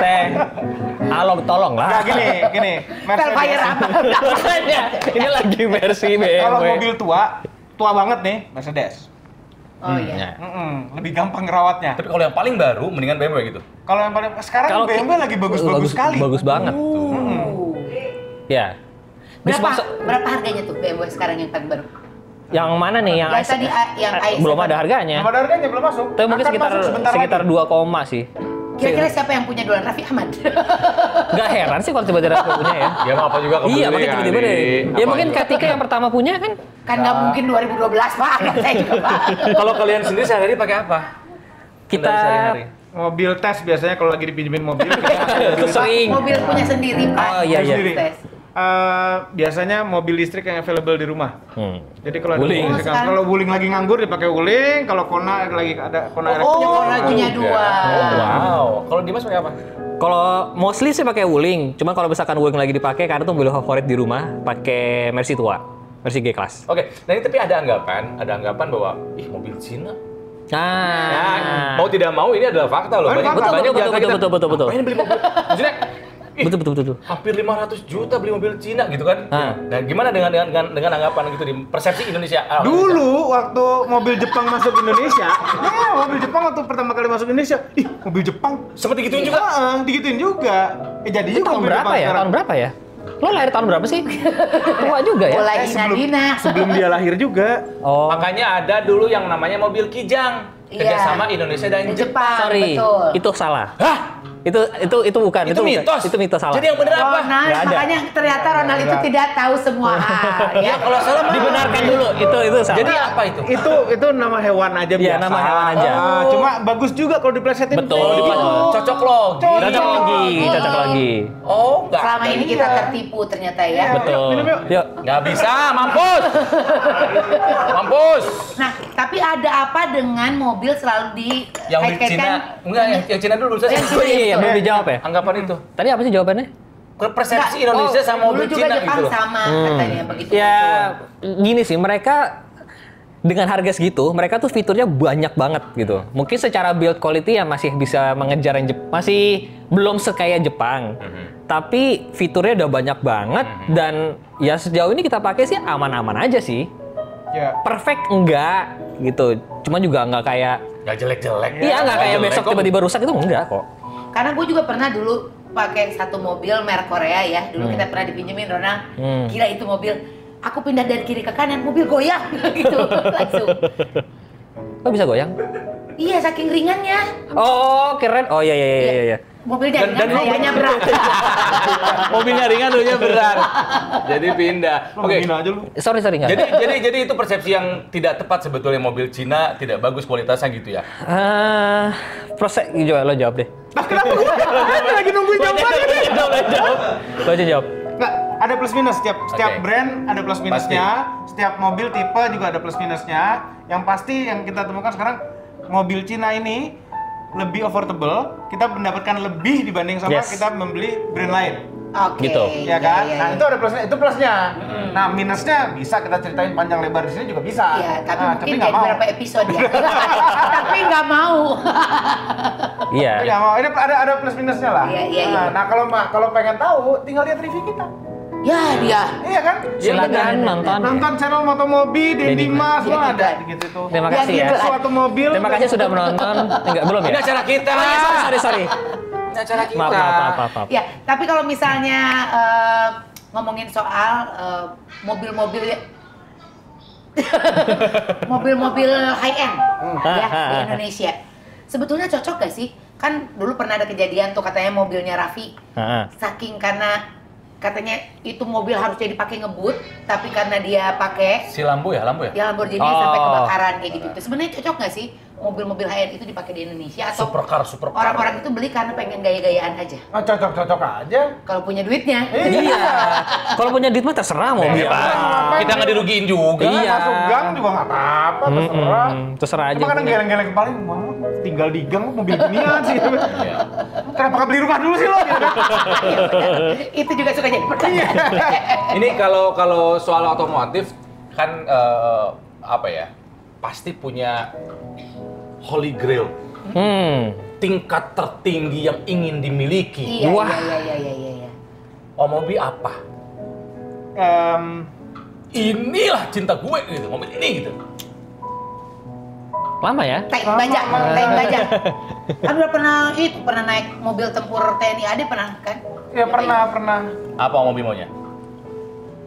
Teh. Halo, tolong lah. Nah, gini. Velfire apa? Makanya, ini lagi Mercy BMW. Kalau mobil tua banget nih, Mercedes. Oh iya. Lebih gampang ngerawatnya. Tapi kalau yang paling baru mendingan BMW gitu. Kalau yang paling sekarang Kalau BMW lagi bagus-bagus sekali. Bagus banget. Ya. Berapa harganya tuh BMW sekarang yang paling baru? Yang mana nih yang Yang tadi, yang i7. belum ada harganya. Belum ada harganya, belum masuk. Tapi mungkin Akan masuk sekitar 2, sih. Kira-kira siapa yang punya duluan? Raffi Ahmad. Gak heran sih kalau tiba-tiba punya ya. Ya mau apa juga kebeli Iya, makanya tiba-tiba deh. Ya mungkin Katika yang pertama punya kan. Kan nggak mungkin 2012 Pak. Saya juga Pak. Kalau kalian sendiri sehari-hari pakai apa? Kita Sehari-hari. Mobil tes biasanya kalau lagi dipinjemin mobil. itu sering. Mobil punya sendiri Pak. Oh, iya, iya. Tes. biasanya mobil listrik yang available di rumah. Jadi kalau ada Wuling. mobil listrik, kalau Wuling lagi nganggur dipakai Wuling, kalau Kona lagi ada Kona elektrik. punya dua. Wow. Kalau Dimas pakai apa? Kalau mostly sih pakai Wuling, cuma kalau misalkan Wuling lagi dipakai karena itu mobil favorit di rumah, pakai Mercy tua, Mercy G-Class. Oke, nah ini tapi ada anggapan bahwa mobil Cina. Nah, Mau tidak mau ini adalah fakta loh. Banyak betul, banyak betul, di antara kita, betul. "Ngapain beli mobil?" Maksudnya, betul. hampir 500 juta beli mobil Cina gitu kan. Ah. Nah, gimana dengan anggapan gitu di persepsi Indonesia? Dulu waktu mobil Jepang masuk Indonesia, mobil Jepang waktu pertama kali masuk Indonesia, mobil Jepang Seperti gituin juga. digituin juga. Jadi Itu tahun berapa ya? Tahun berapa ya? Lo lahir tahun berapa sih? Tua juga ya? Mulai hina-hina. Sebelum dia lahir juga. Oh, Makanya ada dulu yang namanya mobil Kijang. Kerjasama Indonesia dan Jepang. sorry, betul. itu salah. Hah? Itu bukan. Itu mitos? Itu mitos salah. Jadi yang benar apa? Ronald, Nggak ada. makanya ternyata Ronald itu tidak tahu semua hal. Ya kalau salah mah Dibenarkan dulu. Itu salah. Jadi apa itu? Itu nama hewan aja Iya, biasa. nama hewan aja. Cuma bagus juga kalau diplesetin. Betul. Cocok logi. Cocok lagi. Oh, enggak. Selama ini kita tertipu ternyata ya. Betul. minum yuk. Yuk. Nggak bisa, mampus. Mampus. Nah, tapi ada apa dengan mobil selalu di Yang di Cina, enggak yang Cina dulu saya. Yang Iya, belum dijawab ya. Anggapan itu. Tadi apa sih jawabannya? Persepsi Indonesia sama mobil dulu Cina juga Jepang gitu loh. sama katanya begitu. Ya, gini sih, mereka dengan harga segitu, mereka tuh fiturnya banyak banget gitu. Mungkin secara build quality ya masih bisa mengejar yang masih belum sekaya Jepang. Tapi fiturnya udah banyak banget dan ya sejauh ini kita pakai sih aman-aman aja sih. Ya. Perfect enggak gitu. Cuma juga enggak kayak Nggak jelek-jelek. iya enggak kayak jelek besok kok. tiba-tiba rusak itu enggak kok. Karena gue juga pernah dulu pakai satu mobil merek Korea ya. Dulu kita pernah dipinjemin Ronald. Gila itu mobil. Aku pindah dari kiri ke kanan, mobil goyang gitu langsung. Kok bisa goyang? Iya, saking ringannya. Oh, keren. Oh iya. Mobilnya Dan ringan, kayaknya berat. Mobilnya ringan, dulunya berat. Jadi pindah. Oke. Oke. Aja lu. Sorry enggak. Jadi itu persepsi yang tidak tepat sebetulnya mobil Cina tidak bagus kualitasnya gitu ya. Proses lo jawab deh. Kenapa gue lagi nungguin jawabannya? Jawab. Lo aja jawab. Nggak, ada plus minus setiap Oke. brand ada plus minusnya, setiap mobil tipe juga ada plus minusnya. Yang pasti yang kita temukan sekarang mobil Cina ini lebih affordable, kita mendapatkan lebih dibanding sama Yes. kita membeli brand lain. Oke. Gitu. Ya kan? Iya, Nah, iya. itu ada plusnya, itu plusnya. Nah, minusnya bisa kita ceritain panjang lebar di sini juga bisa. Iya, tapi Nah, mungkin nggak jadi mau. berapa episode ya. Tapi nggak mau. Iya. Tapi nggak mau. Ini ada plus minusnya lah. Iya. Nah, kalau pengen tahu, tinggal lihat review kita. Ya dia. Iya kan? Silakan nonton. Nonton channel Motomobi, Dedi Mas, Iya, lo ada gitu. gitu tuh. Terima Ya, kasih ya. gitu. Suatu mobil. Terima kasih sudah menonton. Enggak, belum ya? Ini acara kita. Oh, iya, sorry. Ini acara kita. Maaf. Ya, tapi kalau misalnya ngomongin soal mobil-mobil mobil-mobil high end ya di Indonesia. Sebetulnya cocok gak sih? Kan dulu pernah ada kejadian tuh katanya mobilnya Raffi saking karena katanya itu mobil harusnya dipakai ngebut, tapi karena dia pakai Si lampu ya? ya Lamborghini Oh. sampai kebakaran kayak gitu. Sebenarnya cocok nggak sih mobil-mobil high end itu dipakai di Indonesia atau Supercar. orang-orang itu beli karena pengen gaya-gayaan aja? Oh, cocok aja. Kalau punya duitnya. Iya. Kalau punya duit mah terserah mau beli apa. Kita nggak dirugiin juga. Iya. Masuk gang juga nggak apa-apa, terserah. Terserah aja. Cuma kadang geleng-geleng kepala, "Wah, tinggal di gang mobil ginian sih." Iya. Kenapa nggak beli rumah dulu sih lo? Gitu kan? Itu juga suka jadi pertanyaan. Ini kalau soal otomotif kan apa ya? Pasti punya Holy Grail, tingkat tertinggi yang ingin dimiliki. Iya, Wah. iya. Mobil apa? Inilah cinta gue gitu, mobil ini gitu. Lama ya? Tank baja. Kan udah pernah naik mobil tempur TNI AD pernah kan? Ya pernah. Apa mobil maunya?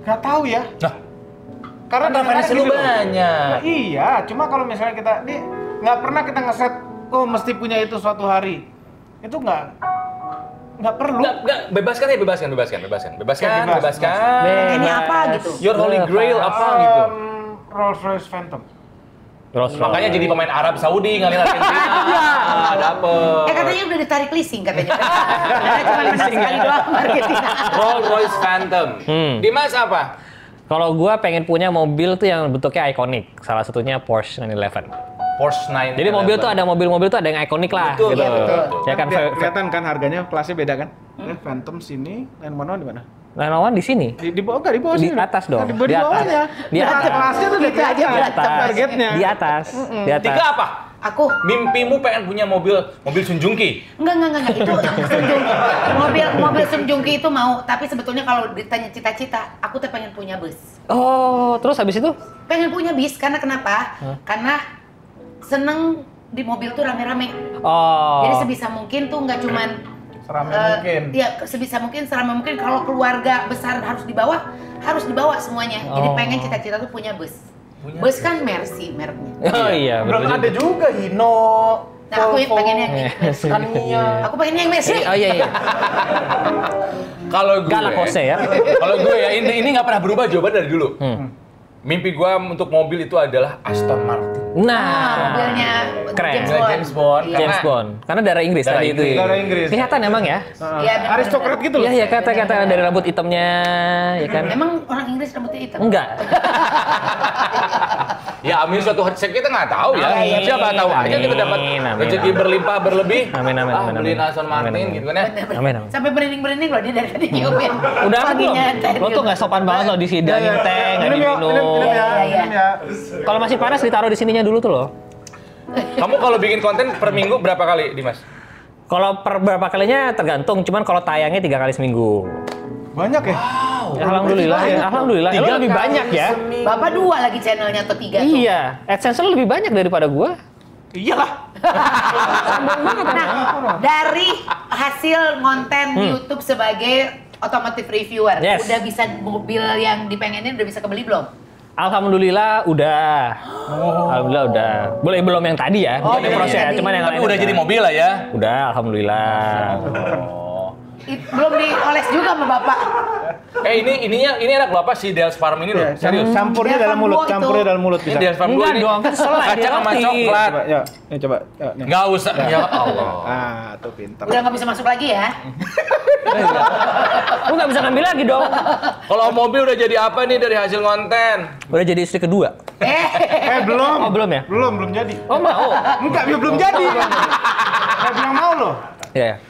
Nggak tahu ya. Nah, Karena kan referensi lu gini loh. banyak. Nah, iya, cuma kalau misalnya kita nggak pernah kita ngeset, oh mesti punya itu suatu hari. Itu nggak perlu. Nggak, bebaskan. Bebas. Ini apa gitu? Your Holy Grail apa gitu. Rolls Royce Phantom. Terus Makanya jadi pemain Arab Saudi ngalir Argentina. nggak dapet. Katanya udah ditarik leasing katanya. Karena cuma menang sekali doang marketing. Rolls Royce Phantom. Dimas apa? Kalau gua pengen punya mobil tuh yang bentuknya ikonik. Salah satunya Porsche 911. Porsche 911. Jadi mobil tuh ada mobil-mobil tuh ada yang ikonik lah Betul, gitu. iya, betul. Ya kan Kelihatan kan harganya kelasnya beda kan? Phantom sini, 911 di mana? Lawan di sini. Di bawah enggak di bawah Di sini. atas dong. Di bawahnya. Di atas. Kelasnya tuh Gitu aja di atas targetnya. Di atas. Di atas. Tiga apa? Aku Mimpimu pengen punya mobil Sunjungki. enggak itu mobil Sunjungki itu mau, tapi sebetulnya kalau ditanya cita-cita, aku tuh pengen punya bus. Oh, terus habis itu? Pengen punya bis karena kenapa? Karena seneng di mobil tuh rame-rame. Oh. Jadi sebisa mungkin tuh nggak cuman Seramai mungkin. Iya, sebisa mungkin seramai mungkin. Kalau keluarga besar harus dibawa semuanya. Jadi pengen cita-cita tuh punya bus. Bus kan Mercy mereknya. Oh iya, Belum betul ada juga Hino. Nah, aku yang pengen yang Mercy. Aku pengen yang Mercy. Oh iya. Kalau gue, Galak Jose ya. Kalau gue ya ini nggak pernah berubah jawaban dari dulu. Mimpi gue untuk mobil itu adalah Aston Martin. Mobilnya Keren. James Bond. Iya. James Bond. Karena darah Inggris Darah tadi Inggris. itu. Darah Inggris. Kelihatan emang ya. Iya, benar. Aristokrat gitu loh. Iya, kata-kata dari rambut hitamnya, ya kan? Emang orang Inggris rambutnya hitam? Enggak. Ya amin suatu hari kita nggak tahu ya. Amin. Siapa tahu aja kita dapat Amin. rezeki berlimpah berlebih. Amin. Beliin Aston Martin Amin. gitu kan ya. Amin. Sampai berinding-berinding loh dia dari tadi nyiumin. Udah apa belum? Paginya teh Lo tuh gitu. nggak sopan banget loh disidangin teh, nggak Minum ya, diminum. minum ya, Iya. minum ya. Kalau masih panas ditaruh di sininya dulu tuh loh. Kamu kalau bikin konten per minggu berapa kali, Dimas? Kalau per berapa kalinya tergantung, cuman kalau tayangnya 3 kali seminggu. Banyak ya? Alhamdulillah ya, alhamdulillah. Ya, lo lebih banyak ya. Bapak 2 lagi channelnya atau 3 tuh. Iya, AdSense lo lebih banyak daripada gua. Iyalah. Nah, dari hasil konten YouTube sebagai otomotif reviewer, Yes. udah bisa mobil yang dipengenin udah bisa kebeli belum? Alhamdulillah udah. Alhamdulillah udah. Boleh belum yang tadi ya? Oh, Bukan yang iya, proses, tadi. cuman yang Tapi lain udah jadi mobil lah ya. Udah, alhamdulillah. Belum dioles juga sama Bapak. Ini enak loh apa si Dels Farm ini loh. Serius. Campurnya Dia dalam mulut, Farm Boy campurnya itu. dalam mulut Ini bisa. Dels Farm Enggak ini dong, kan selai, kacang dia sama roti. coklat. Coba, ya. Ini coba. Ya, nih. Nggak usah. Ya Allah. Ah, tuh pintar. Udah nggak bisa masuk lagi ya? Lu nggak bisa ngambil lagi dong. Kalau mobil udah jadi apa nih dari hasil konten? Udah jadi istri kedua. Belum. Oh, belum ya? Belum jadi. Oh, mau. Enggak, dia belum jadi. Saya bilang mau loh. Ya.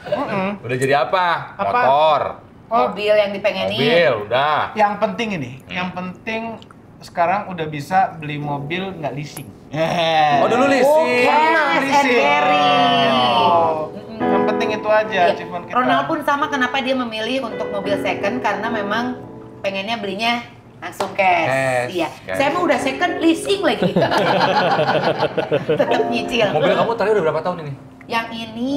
Udah jadi apa? Apa? Motor. Mobil yang dipengenin. Mobil, udah. Yang penting ini, yang penting sekarang udah bisa beli mobil nggak leasing. Oh, dulu leasing. Cash and carry. Yang penting itu aja, Iya. achievement kita. Ronald pun sama, kenapa dia memilih untuk mobil second, karena memang pengennya belinya langsung cash. Cash, Iya. cash. Saya mah udah second leasing lagi. Tetap nyicil. Mobil kamu tadi udah berapa tahun ini? Yang ini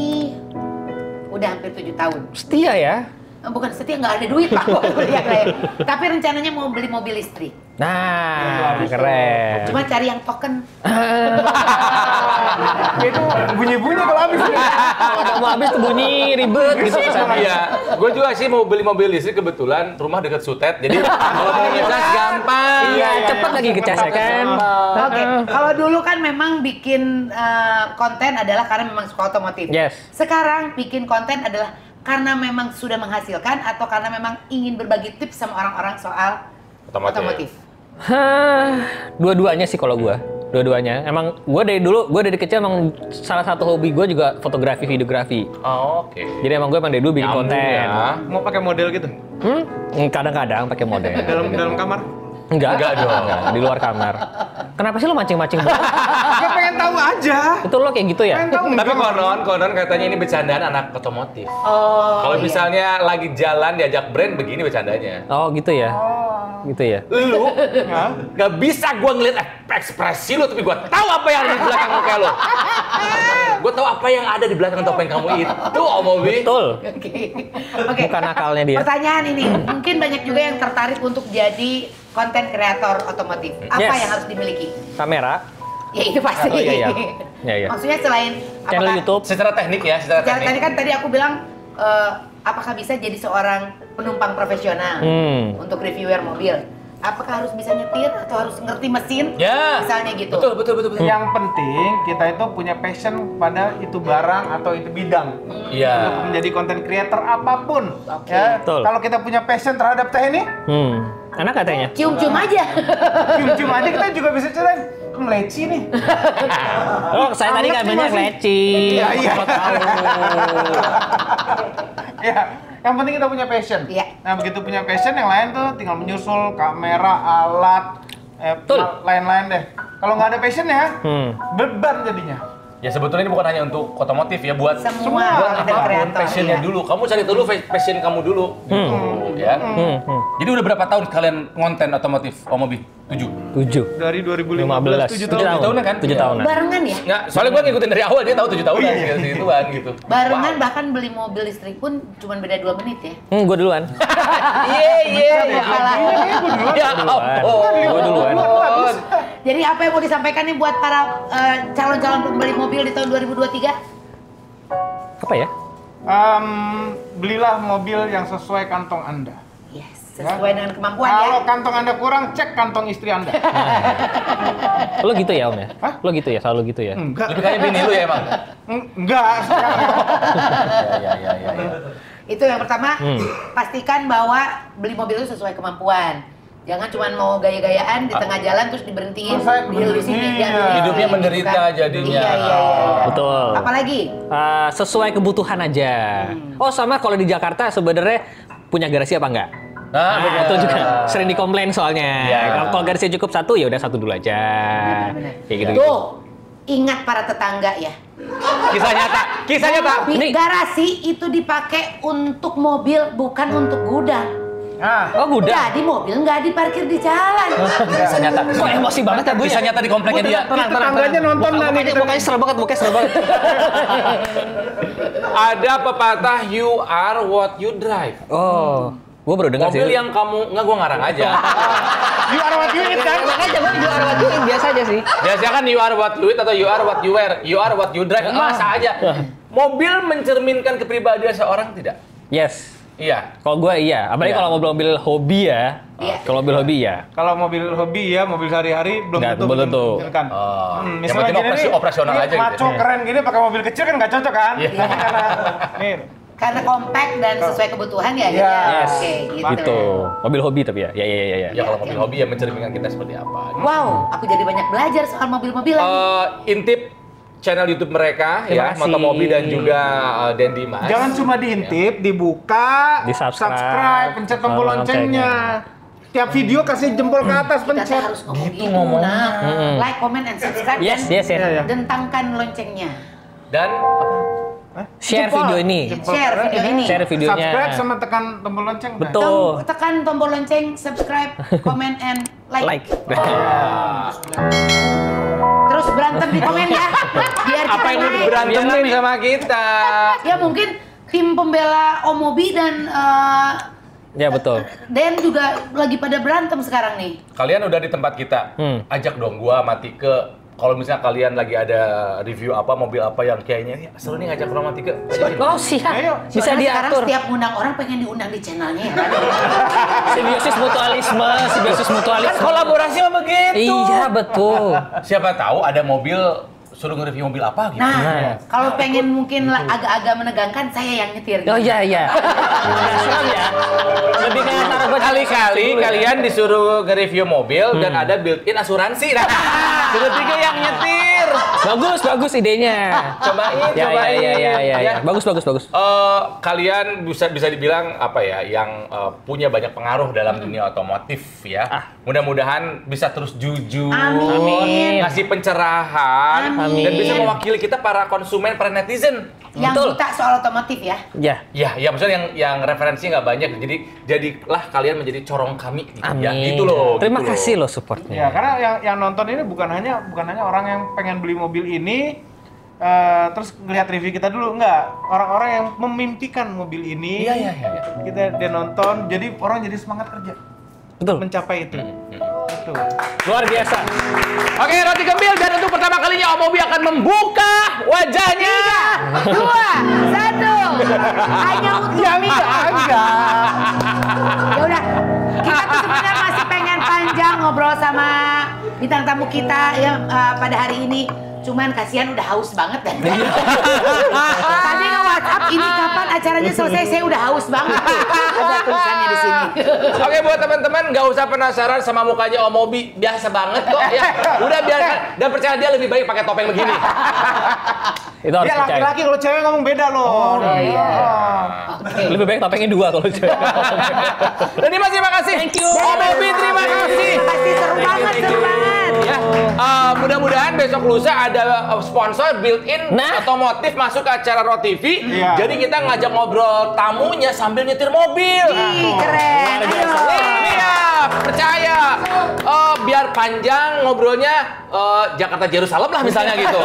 udah hampir 7 tahun. Setia ya. Bukan setia, nggak ada duit Pak. Lihat saya. Tapi rencananya mau beli mobil listrik. Nah, keren. Cuma cari yang token. Itu bunyi-bunyi kalau habis. Kalau mau habis tuh bunyi ribet gitu kesana. Iya, gue juga sih mau beli mobil listrik kebetulan rumah deket Sutet, jadi kalau mau ngecas gampang. Iya, cepet lagi ngecas ya kan. Oke, kalau dulu kan memang bikin konten adalah karena memang suka otomotif. Yes. Sekarang bikin konten adalah karena memang sudah menghasilkan atau karena memang ingin berbagi tips sama orang-orang soal otomotif. Hah, dua-duanya sih kalau gua. Dua-duanya. Emang gua dari kecil emang salah satu hobi gua juga fotografi, videografi. Oh, oke. Jadi emang gua emang dari dulu bikin Nyambung konten. ya. Mau pakai model gitu? Kadang-kadang pakai model. Dalam kamar? Enggak dong. Di luar kamar. Kenapa sih lo mancing-mancing banget? Gue pengen tahu aja. Itu lo kayak gitu ya? Pengen tahu. Tapi konon katanya ini bercandaan anak otomotif. Oh, Kalau iya. misalnya lagi jalan diajak brand begini bercandanya. Oh gitu ya? Gitu ya? Lu gak bisa gua ngeliat ekspresi lu, tapi gua tahu apa yang ada di belakang muka lu. Gua tahu apa yang ada di belakang topeng kamu itu, Om Obi. Betul. Oke. Bukan akalnya dia. Pertanyaan ini, mungkin banyak juga yang tertarik untuk jadi konten kreator otomotif. Apa Yes. yang harus dimiliki? Kamera, Ya itu pasti. Oh, iya. Iya, iya. Maksudnya selain channel apakah- YouTube. Secara teknik ya, secara Secara tadi teknik. kan tadi aku bilang apakah bisa jadi seorang penumpang profesional untuk reviewer mobil. Apakah harus bisa nyetir atau harus ngerti mesin? Ya. Misalnya gitu. Betul. Yang penting kita itu punya passion pada itu barang atau itu bidang. Iya. Untuk menjadi content creator apapun. Oke. Ya. Betul. Kalau kita punya passion terhadap teh ini, Enak katanya. Cium-cium aja. cium-cium aja kita juga bisa ceritain. Meleci nih. Oh, saya tadi Anget ngambilnya sih masih. leci. Iya. Kok tahu. Ya, yang penting kita punya passion. Iya. Nah, begitu punya passion, yang lain tuh tinggal menyusul kamera, alat, Betul. lain-lain deh. Kalau nggak ada passion ya, beban jadinya. Ya sebetulnya ini bukan hanya untuk otomotif ya, buat Semua buat content apapun creator, passionnya iya. dulu. Kamu cari dulu passion kamu dulu, gitu ya. Jadi udah berapa tahun kalian ngonten otomotif, Omobi? 7. 7. Dari 2015, 15. 7 7 tahun. tahunan kan? 7 tahunan. Barengan ya? Nggak, soalnya gue ngikutin dari awal, dia tahu 7 tahunan gituan gitu. Barengan bahkan beli mobil listrik pun cuma beda 2 menit ya. Gue duluan. Iya. Salah. Ya ampun. Gue duluan. Jadi apa yang mau disampaikan nih buat para calon-calon pembeli mobil di tahun 2023? Apa ya? Belilah mobil yang sesuai kantong Anda. Yes, sesuai dengan kemampuan Kalau ya. kantong Anda kurang, cek kantong istri Anda. Lo gitu ya Om ya? Hah? Lo gitu ya? Selalu gitu ya? Enggak. Lebih kayak bini lu ya emang? Enggak. Ya. Itu yang pertama, pastikan bahwa beli mobil itu sesuai kemampuan. Jangan cuma mau gaya-gayaan di tengah jalan terus diberhentiin, Saya dilurusin iya. Hidupnya menderita jadinya. Iya. Betul. Apalagi? Sesuai kebutuhan aja. Oh sama kalau di Jakarta sebenarnya punya garasi apa enggak? Nah, Itu juga sering dikomplain soalnya. Iya. Kalau garasinya cukup satu ya udah satu dulu aja. Benar-benar. Kayak gitu. Tuh, ingat para tetangga ya. Kisah nyata. Di Nih. garasi itu dipakai untuk mobil, bukan untuk gudang. Nah, Oh gudang. Jadi mobil nggak diparkir di jalan. Kisah nyata. Kok emosi banget ya Bu? Kisah nyata di kompleknya dia. tetangganya nonton lah nih. Mukanya serem banget, Ada pepatah you are what you drive. Oh, gue baru dengar sih. Mobil yang kamu nggak, gua ngarang aja. You are what you eat kan? Makanya gue juga arwah biasa aja sih. Biasanya kan you are what you eat atau you are what you wear, you are what you drive. Masa aja. Mobil mencerminkan kepribadian seorang tidak? Yes. Iya. Kalau gue iya, apalagi Iya. kalau mobil hobi ya. Iya. Kalau mobil hobi ya. Kalau mobil hobi ya, mobil sehari-hari belum Nggak, tentu belum tentu. mencerminkan. Oh, yang Misalnya penting gini nih, operasional ini aja gitu. maco keren gini pakai mobil kecil kan nggak cocok kan? Iya. Tapi karena nih, Karena compact dan sesuai kebutuhan ya. Iya. jadinya. Yes. Oke, gitu. Gitu. Mobil hobi tapi ya. Ya. Ya kalau mobil hobi ya mencerminkan kita seperti apa. Wow, aku jadi banyak belajar soal mobil-mobilan. Intip channel YouTube mereka Terima ya, kasih. Motomobi dan juga Den Dimas. jangan cuma diintip, dibuka, Di-subscribe, pencet tombol loncengnya. Tiap video kasih jempol ke atas, Kita pencet. harus ngomong Gitu gitu. ngomongnya. Nah, like, comment, and subscribe. Yes. Iya. Dentangkan loncengnya. Dan Share Jempol. video ini. Share video ini. Share videonya. Subscribe sama tekan tombol lonceng. Nah. Betul. Tekan tombol lonceng, subscribe, comment, and like. Like. Terus berantem di komen ya. Biar apa yang mau naik. diberantemin sama kita? Ya mungkin tim pembela Omobi dan Ya betul. Den juga lagi pada berantem sekarang nih. Kalian udah di tempat kita. Ajak dong gua mati ke. Kalau misalnya kalian lagi ada review apa, mobil apa yang kayaknya "Ya, seru nih ngajak ke Romantika." Oh siap. Ayo. Bisa Soalnya sekarang diatur. setiap ngundang orang pengen diundang di channelnya ya kan. Simbiosis mutualisme. Kan kolaborasi mah begitu. Iya betul. Siapa tahu ada mobil suruh nge-review mobil apa gitu. Nah, kalau pengen mungkin agak-agak menegangkan, saya yang nyetir. Oh iya. Serem ya. Lebih kayak taruh gua Kali-kali kalian disuruh nge-review mobil dan ada built-in asuransi. Nah, tiga yang nyetir. Bagus idenya. Cobain. Ya. Bagus. Kalian bisa dibilang apa ya, yang punya banyak pengaruh dalam dunia otomotif ya. Mudah-mudahan bisa terus jujur, Amin. ngasih pencerahan, Amin. dan bisa mewakili kita para konsumen, para netizen. Yang Betul. buta soal otomotif ya. Ya. Ya maksudnya yang referensinya nggak banyak, jadi jadilah kalian menjadi corong kami gitu Amin. ya. Gitu loh. Terima gitu kasih loh. loh supportnya. Ya, karena yang nonton ini bukan hanya orang yang pengen beli mobil ini terus ngelihat review kita dulu, enggak. Orang-orang yang memimpikan mobil ini. Iya. Dia nonton, jadi orang jadi semangat kerja Betul. mencapai itu. Itu. Luar biasa. Oke, Roti Gembil, dan untuk pertama kalinya Omobi akan membuka wajahnya. 2, 1. Hanya untuk Yang Mil. enggak. Ya udah, kita tuh sebenarnya masih pengen ngobrol sama bintang tamu kita ya pada hari ini. Cuman kasihan udah haus banget dan tadi nge-WhatsApp ini kapan acaranya selesai, saya udah haus banget. Ada tulisannya di sini. Oke, buat teman-teman nggak usah penasaran sama mukanya Om Mobi, biasa banget kok ya. Udah biarkan dan percaya dia lebih baik pakai topeng begini. Itu harus Dia percaya. laki-laki kalau cewek ngomong beda loh. Iya. Oke. Lebih baik topengnya 2 kalau cewek. Dan Dimas terima kasih. Thank you. Om Mobi terima kasih. Terima kasih, seru banget, seru banget. Ya, mudah-mudahan besok lusa ada sponsor built-in Nah. otomotif masuk ke acara Ro TV. Iya. Jadi kita ngajak ngobrol tamunya sambil nyetir mobil. Ih, keren. Ayo. Iya, percaya. Biar panjang ngobrolnya Jakarta Yerusalem lah misalnya gitu.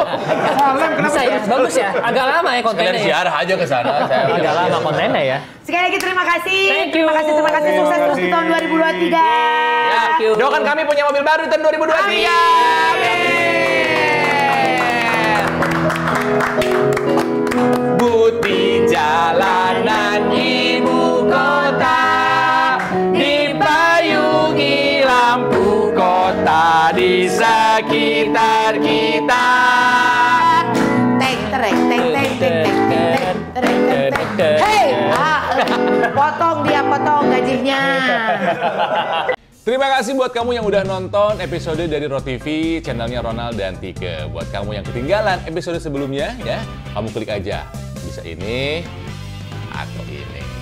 Bisa ya, bagus ya. Agak lama ya Kalian kontennya. Ya. ziarah aja ke sana. Agak lama kontennya ya. Sekali lagi terima kasih. Thank you. Terima kasih. Sukses terus di tahun 2023. Ya, Thank you. doakan kami punya mobil baru di tahun 2023. Putih jalanan ibu kota, dipayungi lampu kota di sekitar kita. Teng tereng teng teng teng teng teng tereng teng teng. Hei, potong gajinya. Terima kasih buat kamu yang udah nonton episode dari Ro TV, channelnya Ronald dan Tike. Buat kamu yang ketinggalan episode sebelumnya ya, kamu klik aja. Bisa ini atau ini.